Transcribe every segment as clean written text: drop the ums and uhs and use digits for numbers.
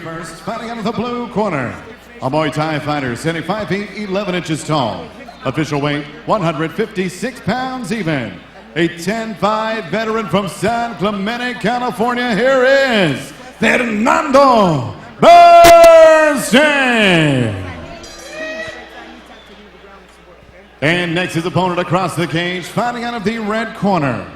First, fighting out of the blue corner, a Muay Thai fighter standing 5 feet 11 inches tall. Official weight 156 pounds even. A 10-5 veteran from San Clemente, California. Here is Fernando Bernstein. And next, his opponent across the cage, fighting out of the red corner.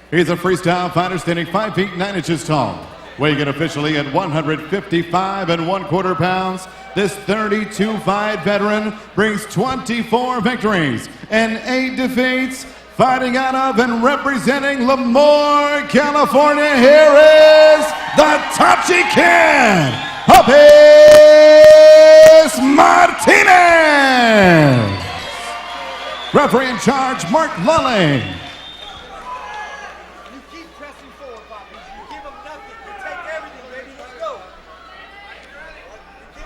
He's a freestyle fighter standing 5 feet 9 inches tall. Weighing in officially at 155 1/4 pounds, this 32-5 veteran brings 24 victories and 8 defeats. Fighting out of and representing Lemoore, California, here is the Tachi Kid, Martinez. Referee in charge, Mark Lulling.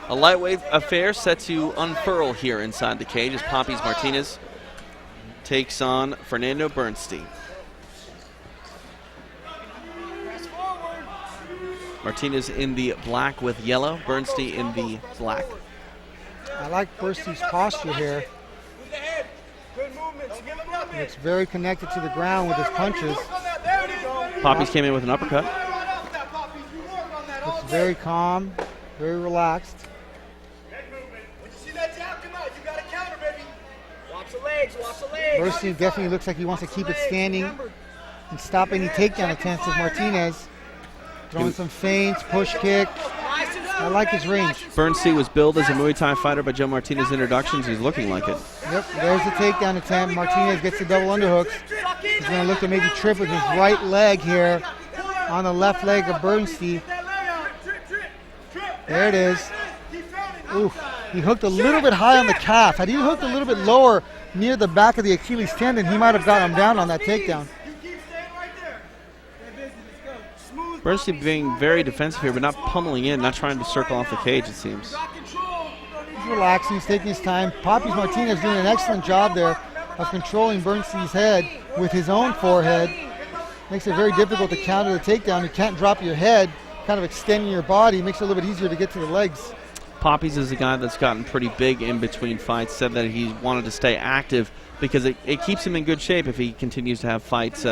A lightweight affair set to unfurl here inside the cage as Poppy's Martinez takes on Fernando Bernstein. Martinez in the black with yellow, Bernstein in the black. I like Bernstein's posture here. Looks very connected to the ground with his punches. Poppy's came in with an uppercut. Looks very calm, very relaxed. Bernstein definitely looks like he wants to keep it standing and stop any takedown attempts of Martinez. Throwing some feints, push kick. I like his range. Bernstein was billed as a Muay Thai fighter by Joe Martinez introductions. He's looking like it. Yep, there's the takedown attempt. Martinez gets the double underhooks. He's going to look to maybe trip with his right leg here on the left leg of Bernstein. There it is. Oof. He hooked a little bit high on the calf. Had he hooked a little bit lower near the back of the Achilles tendon, he might have got him down on that takedown. Bernstein being very defensive here, but not pummeling in, not trying to circle off the cage, it seems. He's relaxing, he's taking his time. Poppy's Martinez doing an excellent job there of controlling Bernstein's head with his own forehead. Makes it very difficult to counter the takedown. You can't drop your head, kind of extending your body. Makes it a little bit easier to get to the legs. Poppies is a guy that's gotten pretty big in between fights, said that he wanted to stay active because it keeps him in good shape if he continues to have fights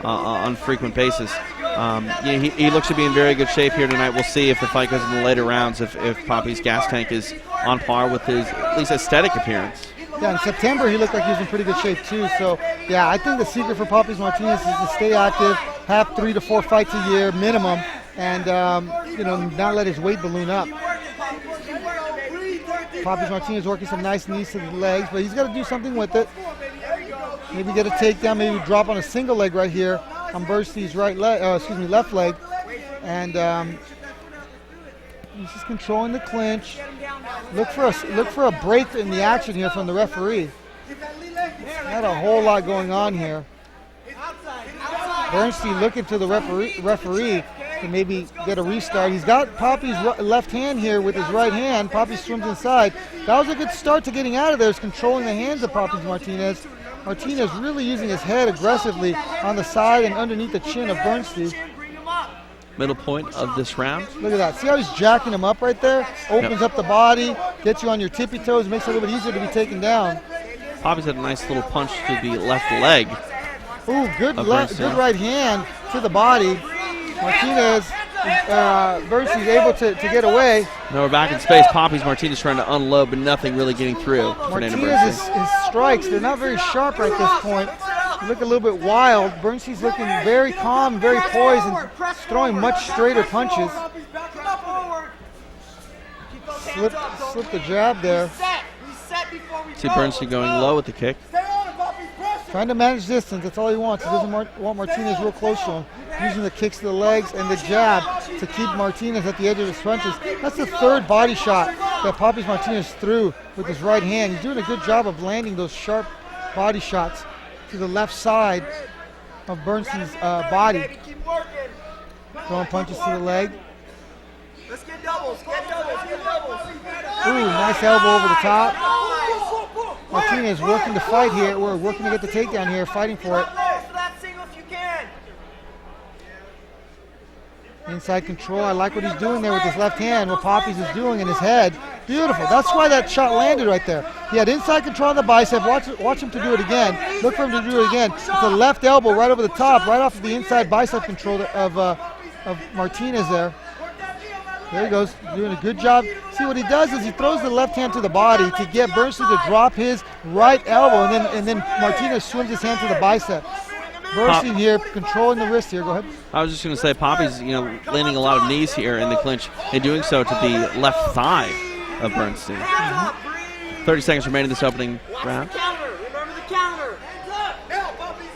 on frequent basis. He looks to be in very good shape here tonight. We'll see if the fight goes in the later rounds, if Poppy's gas tank is on par with his at least aesthetic appearance. Yeah, in September he looked like he was in pretty good shape too. So yeah, I think the secret for Poppy's Martinez is to stay active, have 3 to 4 fights a year minimum, and not let his weight balloon up. Poppy's Martinez working some nice knees to the legs, but he's got to do something with it. Maybe get a takedown, maybe drop on a single leg right here on Bernstein's left leg, and he's just controlling the clinch. Look for a break in the action here from the referee. Not a whole lot going on here. Bernstein looking to the referee to maybe get a restart. He's got Poppy's left hand here with his right hand. Poppy swims inside. That was a good start to getting out of there. Is controlling the hands of Poppy's Martinez. Martinez really using his head aggressively on the side and underneath the chin of Bernstein. Middle point of this round. Look at that. See how he's jacking him up right there? Opens up the body, gets you on your tippy toes, makes it a little bit easier to be taken down. Poppy's had a nice little punch to the left leg. Ooh, good right hand to the body. Martinez, Bernstein's able to get away. Now we're back in space. Poppy's Martinez trying to unload, but nothing really getting through. Martinez, his strikes, they're not very sharp right at this point. They look a little bit wild. Bernstein's looking very calm, very poised, and throwing much straighter punches. Slip the jab there. See Bernstein going low with the kick. Trying to manage distance, that's all he wants. He doesn't want Martinez real close to him. Using the kicks to the legs and the jab to keep Martinez at the edge of his punches. That's the third body shot that Poppy's Martinez threw with his right hand. He's doing a good job of landing those sharp body shots to the left side of Bernstein's body. Throwing punches to the leg. Let's get doubles, Ooh, nice elbow over the top. Martinez working to fight here. We're working to get the takedown here, fighting for it. Inside control. I like what he's doing there with his left hand, what Poppies is doing in his head. Beautiful. That's why that shot landed right there. He had inside control on the bicep. Watch him to do it again. Look for him to do it again. It's a left elbow right over the top, right off of the inside bicep control of Martinez there. There he goes, doing a good job. See, what he does is he throws the left hand to the body to get Bernstein to drop his right elbow, and then Martinez swims his hand to the bicep. Bernstein here, controlling the wrist here. Go ahead. I was just going to say, Poppy's landing a lot of knees here in the clinch and doing so to the left thigh of Bernstein. 30 seconds remaining in this opening round. Counter. Remember the counter. Now, Poppy.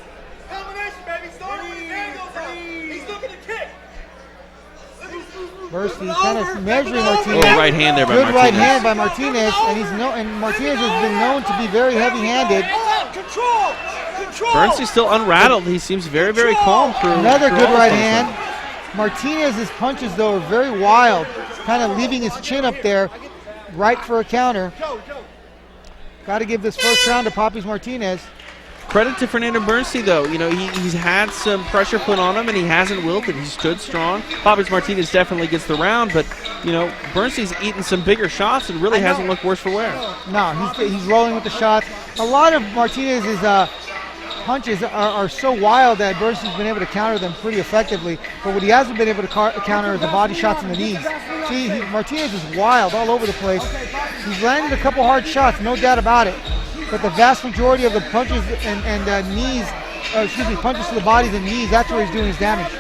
Combination, baby. Start with his angles out. He's looking to kick. Bernstein kind of measuring Martinez. Oh, right hand there by Good Martinez. right hand by Martinez, and Martinez has been known to be very heavy-handed. Control. Bernstein's still unrattled. He seems very, very calm through. Another through good all right this hand. Martinez's punches, though, are very wild, kind of leaving his chin up there, right for a counter. Got to give this first round to Poppies Martinez. Credit to Fernando Bernstein, though. He's had some pressure put on him, and he hasn't wilted. He stood strong. Poppy's Martinez definitely gets the round, but, Bernstein's eaten some bigger shots and really hasn't looked worse for wear. No, he's rolling with the shots. A lot of Martinez's punches are so wild that Bernstein's been able to counter them pretty effectively, but what he hasn't been able to counter is the body shots in the knees. See, Martinez is wild all over the place. He's landed a couple hard shots, no doubt about it. But the vast majority of the punches punches to the bodies and knees, that's where he's doing his damage.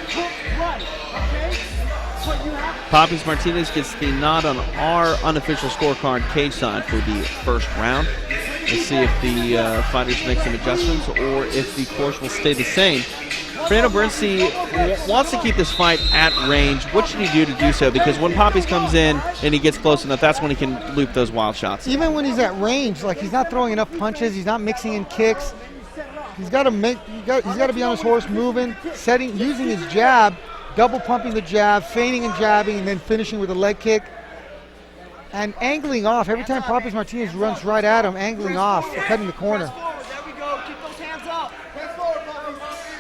Poppy's Martinez gets the nod on our unofficial scorecard cage side for the first round. Let's see if the fighters make some adjustments or if the course will stay the same. Fernando Bernstein wants to keep this fight at range. What should he do so? Because when Poppy's comes in and he gets close enough, that's when he can loop those wild shots. Even when he's at range, like he's not throwing enough punches, he's not mixing in kicks. He's got to be on his horse, moving, using his jab, double pumping the jab, feigning and jabbing, and then finishing with a leg kick. And angling off. Every time Poppy's Martinez runs right at him, angling off, cutting the corner. There we go. Keep those hands up.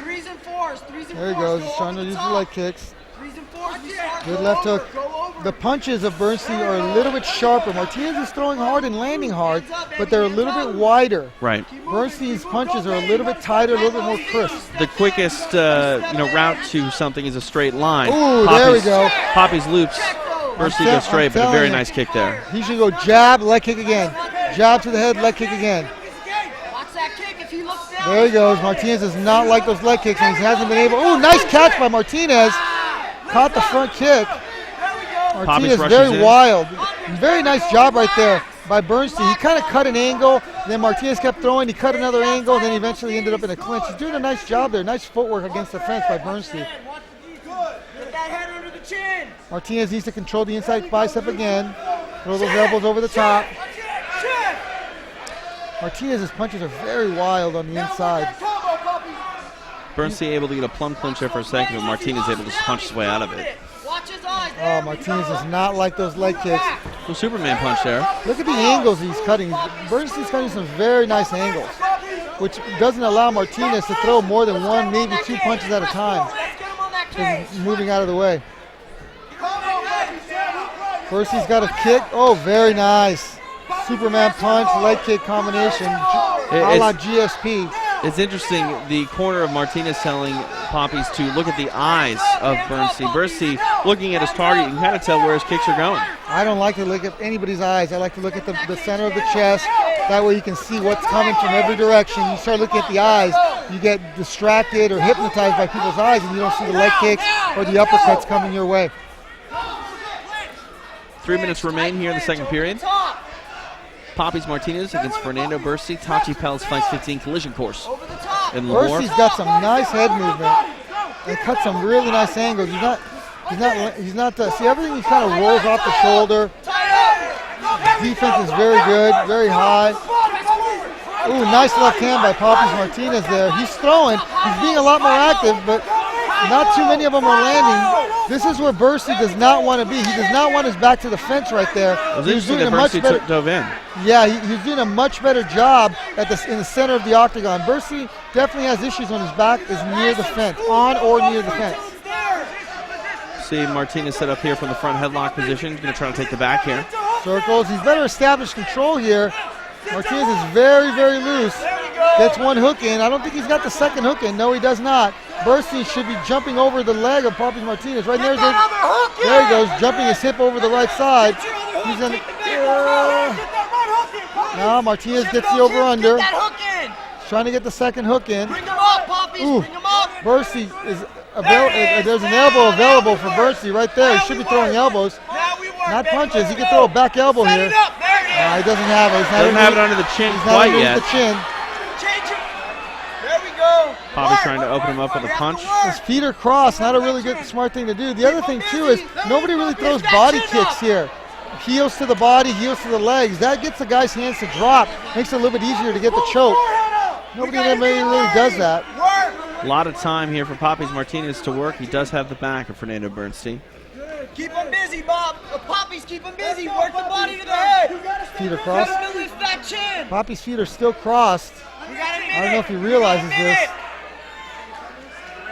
Threes and fours. There he goes. He's trying to use the leg kicks. Threes and fours. Good left hook. The punches of Bernstein are a little bit sharper. Martinez is throwing hard and landing hard, but they're a little bit wider. Right. Bernstein's punches are a little bit tighter, a little bit more crisp. The quickest, route to something is a straight line. Ooh, there we go. Poppy's loops. Bernstein goes straight, but a very nice kick there. He should go jab, leg kick again. Jab to the head, leg kick again. Watch that kick if he looks down. There he goes. Martinez does not like those leg kicks, and he hasn't been able. Ooh, nice catch by Martinez. Caught the front kick. Martinez very wild. Very nice job right there by Bernstein. He kind of cut an angle, then Martinez kept throwing. He cut another angle, and then eventually ended up in a clinch. He's doing a nice job there. Nice footwork against the fence by Bernstein. Get that head under the chin. Martinez needs to control the inside bicep again. Throw those elbows over the top. Martinez's punches are very wild on the inside. Bernstein able to get a plumb clinch there for a second, but Martinez able to just punch his way out of it. Watch his eyes. Oh, Martinez does not like those leg kicks. The Superman punch there. Look at the angles he's cutting. Bernstein's cutting some very nice angles, which doesn't allow Martinez to throw more than one, maybe two punches at a time. He's moving out of the way. Bernstein's got a kick. Oh, very nice. Superman punch, leg kick combination, a la GSP. It's interesting, the corner of Martinez telling Poppies to look at the eyes of Bernstein. Bernstein looking at his target, you can kind of tell where his kicks are going. I don't like to look at anybody's eyes. I like to look at the center of the chest. That way you can see what's coming from every direction. You start looking at the eyes, you get distracted or hypnotized by people's eyes, and you don't see the leg kicks or the uppercuts coming your way. 3 minutes remain here in the second period. Poppy's Martinez against Fernando Bernstein. Tachi Pellet's Fights 15 collision course. Bernstein's got some nice head movement and cut some really nice angles. He's not. See, everything he kind of rolls off the shoulder. Defense is very good, very high. Ooh, nice left hand by Poppy's Martinez there. He's throwing. He's being a lot more active, but not too many of them are landing. This is where Bernstein does not want to be. He does not want his back to the fence right there. He's doing a much better dove in. Yeah, he's doing a much better job in the center of the octagon. Bernstein definitely has issues when his back is near the fence, on or near the fence. See Martinez set up here from the front headlock position. He's going to try to take the back here. Circles. He's better established control here. Martinez is very, very loose. Gets one hook in. I don't think he's got the second hook in. No, he does not. Bernstein should be jumping over the leg of Papi Martinez. Right there, there he goes, jumping his hip over the right side. He's in. Now Martinez gets the over-under. Trying to get the second hook in. Ooh, Bernstein is there's an elbow available for Bernstein right there. He should be throwing elbows, not punches. He can throw a back elbow here. He doesn't have it. Doesn't have it under the chin quite yet. The chin. There we go. Papi's trying to open him up with a punch. His feet are crossed. Not a really good, smart thing to do. The other thing too is nobody really throws body kicks here. Heels to the body, heels to the legs. That gets the guy's hands to drop. Makes it a little bit easier to get the choke. Nobody really does that. A lot of time here for Papi Martinez to work. He does have the back of Fernando Bernstein. Keep him busy, Bob. Papi's keep him busy. Work the body to the head. Feet are crossed. Get him to lift that chin. Papi's feet are still crossed. I don't know if he realizes this.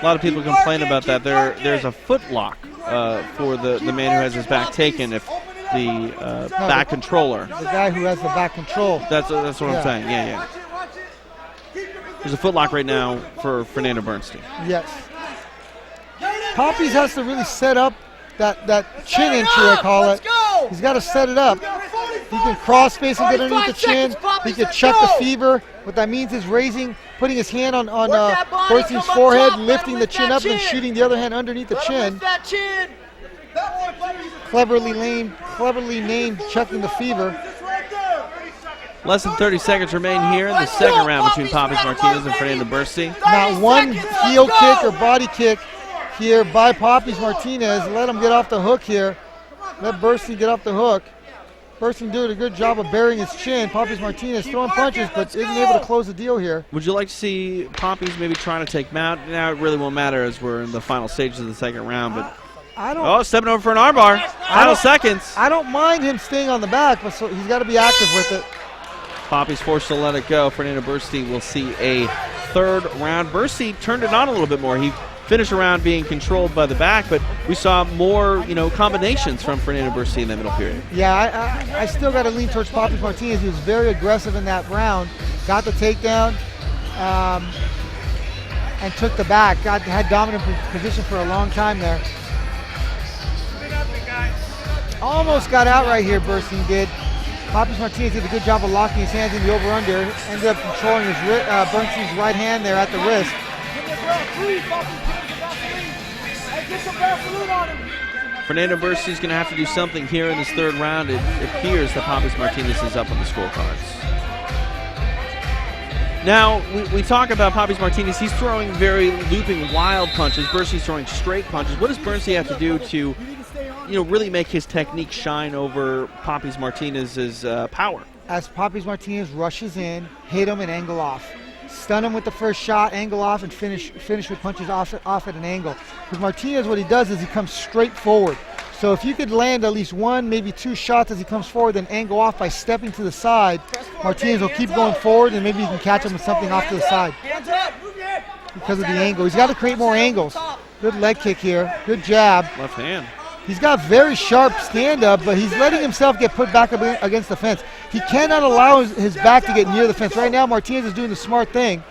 A lot of people complain about that. There's a foot lock for the man who has his back taken if the back controller. The guy who has the back control. That's what I'm saying. Yeah. There's a foot lock right now for Fernando Bernstein. Yes. Papi's has to really set up that chin entry, I call it. He's got to set it up. He can cross face and get underneath the chin. He can check the fever. What that means is putting his hand on Bernstein's forehead, lifting the chin up, and shooting the other hand underneath the chin. Cleverly named checking the fever. Less than 30 seconds remain here in the second round between Papi Martinez and Fernando Bernstein. Not one heel kick or body kick here by Papi Martinez. Let him get off the hook here. Let Bernstein get off the hook. Bernstein doing a good job of burying his chin. Papi Martinez throwing punches, but isn't able to close the deal here. Would you like to see Papi's maybe trying to take him out? Now it really won't matter as we're in the final stages of the second round, but stepping over for an armbar. Final seconds. I don't mind him staying on the back, but he's got to be active with it. Papi's forced to let it go. Fernando Bernstein will see a third round. Bernstein turned it on a little bit more. He finished around being controlled by the back, but we saw more, combinations from Fernando Bernstein in that middle period. Yeah, I still got to lean towards Papi Martinez. He was very aggressive in that round. Got the takedown and took the back. Had dominant position for a long time there. Almost got out right here, Bernstein did. Papi Martinez did a good job of locking his hands in the over-under. Ended up controlling his Bernstein's right hand there at the wrist. Fernando Bernstein's going to have to do something here in this third round. It appears that Papi Martinez is up on the scorecards. Now, we talk about Papi Martinez. He's throwing very looping, wild punches. Bernstein's throwing straight punches. What does Bernstein have to do to really make his technique shine over Papi Martinez's power? As Papi Martinez rushes in, hit him and angle off. Stun him with the first shot, angle off, and finish with punches off at an angle. Because Martinez, what he does is he comes straight forward. So if you could land at least one, maybe two shots as he comes forward, then angle off by stepping to the side, Martinez will keep going forward, and maybe you can catch him with something off to the side. Because of the angle. He's got to create more angles. Good leg kick here. Good jab. Left hand. He's got very sharp stand-up, but he's letting himself get put back against the fence. He cannot allow his back to get near the fence. Right now, Martinez is doing the smart thing.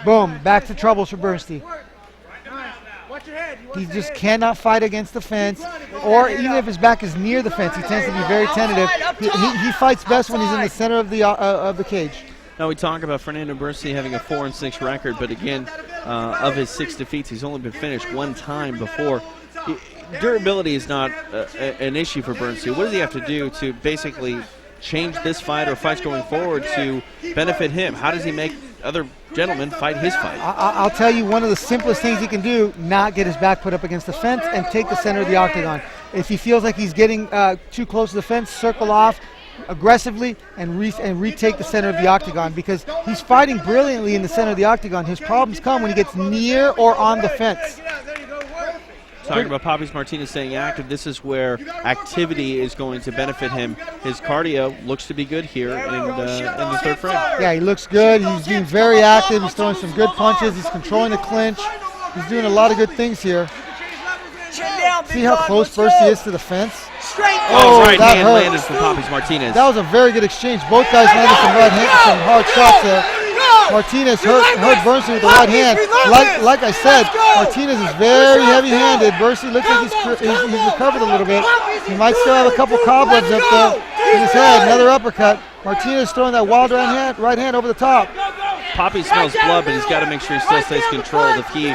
Boom, back to troubles for Bernstein. He just cannot fight against the fence, or even if his back is near the fence, he tends to be very tentative. He fights best when he's in the center of the cage. Now we talk about Fernando Bernstein having a 4-6 record, but again, of his 6 defeats, he's only been finished one time before. Durability is not an issue for Bernstein. What does he have to do to basically change this fight or fights going forward to benefit him? How does he make other gentlemen fight his fight? I'll tell you one of the simplest things he can do, not get his back put up against the fence and take the center of the octagon. If he feels like he's getting too close to the fence, circle off aggressively and retake the center of the octagon, because he's fighting brilliantly in the center of the octagon. His problems come when he gets near or on the fence. Talking about Papi Martinez staying active, this is where activity is going to benefit him. His cardio looks to be good here in the third frame. Yeah, he looks good. He's being very active. He's throwing some good punches. He's controlling the clinch. He's doing a lot of good things here. Chin down, big See how dog, close let's Bernstein go. is to the fence? Straight Oh, right that hand hurt. landed for Papis Martinez. That was a very good exchange. Both guys landed some right hand, some hard shots there. Martinez hurt Bernstein with the right hand. Like I said, Martinez is very heavy-handed. Bernstein looks like he's recovered a little bit. He might still have a couple cobwebs up there in his head. Another uppercut. Martinez throwing that wild right hand over the top. Poppy smells blood, but he's got to make sure he still stays controlled. If he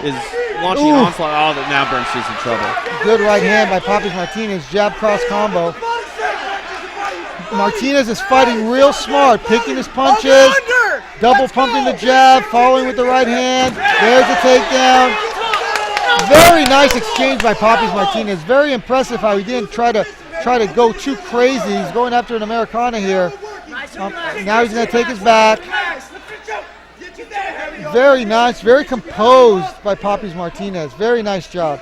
is launching an onslaught, now Bernstein's in trouble. Good right hand by Papis Martinez. Jab cross combo. Martinez is fighting real smart, picking his punches, double pumping the jab, following with the right hand. There's the takedown. Very nice exchange by Papis Martinez. Very impressive how he didn't try to go too crazy. He's going after an Americana here. Now he's going to take his back. Very nice, very composed by Papis Martinez. Very nice job.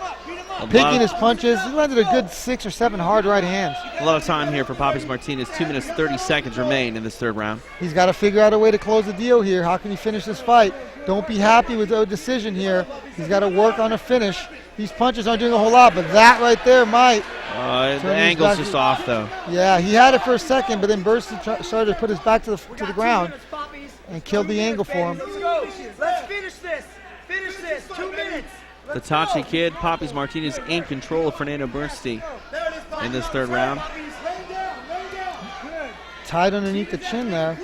Picking his punches. He landed a good 6 or 7 hard right hands. A lot of time here for Papis Martinez. 2 minutes, 30 seconds remain in this third round. He's got to figure out a way to close the deal here. How can he finish this fight? Don't be happy with the decision here. He's got to work on a finish. These punches aren't doing a whole lot, but that right there might. The angle's just off, though. Yeah, he had it for a second, but then Bernstein started to put his back to the ground and killed the angle for him. Let's go. Let's finish this. Finish this. 2 minutes. The Tachi kid, Papis Martinez, in control of Fernando Bernstein in this third round. Tied underneath the chin there.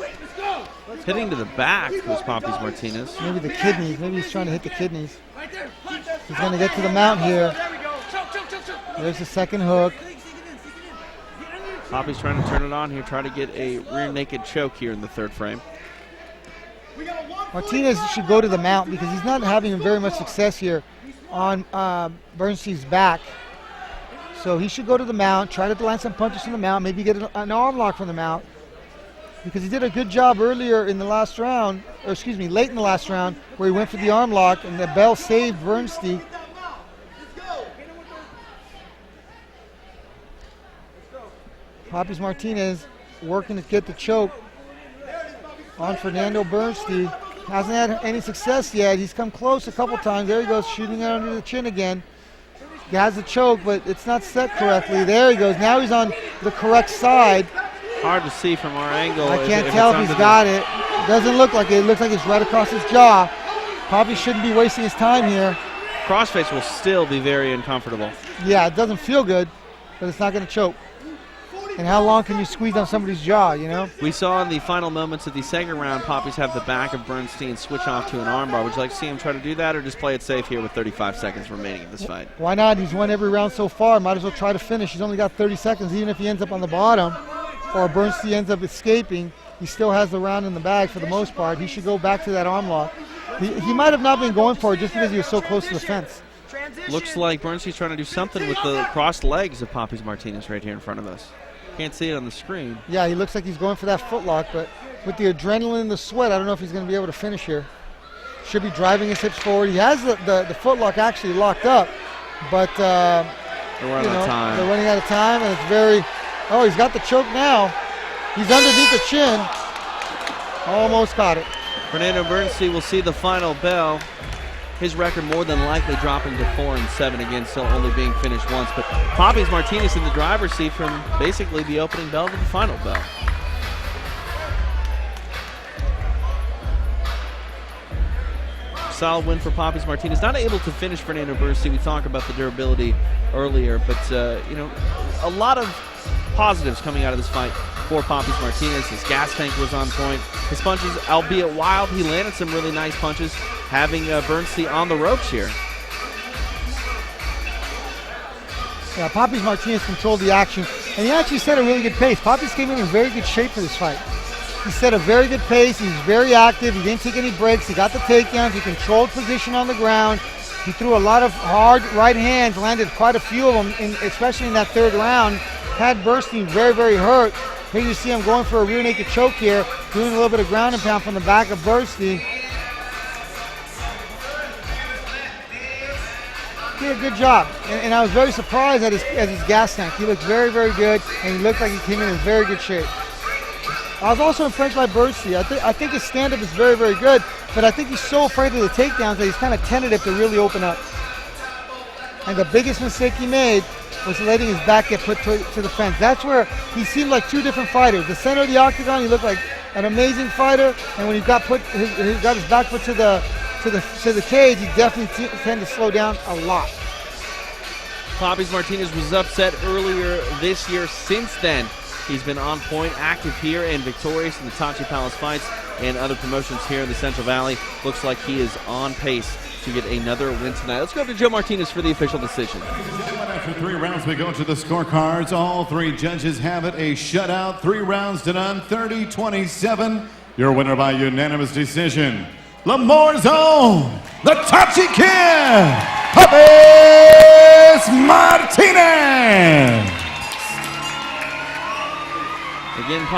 Hitting to the back was Papis Martinez. Maybe the kidneys. Maybe he's trying to hit the kidneys. He's going to get to the mount here. There's the second hook. Papis trying to turn it on here, try to get a rear naked choke here in the third frame. Martinez should go to the mount because he's not having very much success here on Bernstein's back. So he should go to the mount, try to land some punches from the mount, maybe get an arm lock from the mount. Because he did a good job earlier in the last round, or excuse me, late in the last round, where he went for the arm lock and the bell saved Bernstein. Papis Martinez working to get the choke on Fernando Bernstein. Hasn't had any success yet. He's come close a couple times. There he goes, shooting it under the chin again. He has a choke, but it's not set correctly. There he goes. Now he's on the correct side. Hard to see from our angle. I can't tell if he's got it. Doesn't look like it. It looks like it's right across his jaw. Probably shouldn't be wasting his time here. Crossface will still be very uncomfortable. Yeah, it doesn't feel good, but it's not going to choke. And how long can you squeeze on somebody's jaw, you know? We saw in the final moments of the second round, Papis have the back of Bernstein switch off to an armbar. Would you like to see him try to do that or just play it safe here with 35 seconds remaining in this fight? Why not? He's won every round so far. Might as well try to finish. He's only got 30 seconds. Even if he ends up on the bottom or Bernstein ends up escaping, he still has the round in the bag for the most part. He should go back to that arm lock. He might have not been going for it just because he was so close to the fence. Looks like Bernstein's trying to do something with the crossed legs of Papis Martinez right here in front of us. Can't see it on the screen. Yeah, he looks like he's going for that footlock, but with the adrenaline and the sweat, I don't know if he's going to be able to finish here. Should be driving his hips forward. He has the footlock actually locked up, but They're running out of time. They're running out of time, and it's very. Oh, he's got the choke now. He's underneath the chin. Almost caught it. Fernando Bernstein will see the final bell. His record more than likely dropping to 4-7 again, still only being finished once. But Papis Martinez in the driver's seat from basically the opening bell to the final bell. Solid win for Papis Martinez. Not able to finish Fernando Bernstein. We talked about the durability earlier, but a lot of positives coming out of this fight for Papis Martinez. His gas tank was on point. His punches, albeit wild, he landed some really nice punches, having Bernstein on the ropes here. Yeah, Papis Martinez controlled the action, and he actually set a really good pace. Papis came in very good shape for this fight. He set a very good pace. He was very active. He didn't take any breaks. He got the takedowns. He controlled position on the ground. He threw a lot of hard right hands, landed quite a few of them, especially in that third round. Had Bernstein very, very hurt. Here you see him going for a rear naked choke here, doing a little bit of ground and pound from the back of Bernstein. Did a good job, and I was very surprised at his gas tank. He looked very, very good, and he looked like he came in very good shape. I was also impressed by Bernstein. I think his stand-up is very, very good, but I think he's so afraid of the takedowns that he's kind of tentative to really open up. And the biggest mistake he made was letting his back get put to the fence. That's where he seemed like two different fighters. The center of the octagon, he looked like an amazing fighter, and when he got his back put to the cage, he definitely tended to slow down a lot. Papi's Martinez was upset earlier this year. Since then, he's been on point, active here, and victorious in the Tachi Palace fights and other promotions here in the Central Valley. Looks like he is on pace to get another win tonight. Let's go to Joe Martinez for the official decision. After 3 rounds, we go to the scorecards. All 3 judges have it a shutout. 3 rounds to none, 30-27. Your winner by unanimous decision, Lamore's own, the Tachi Kid, Papi Martinez. Again,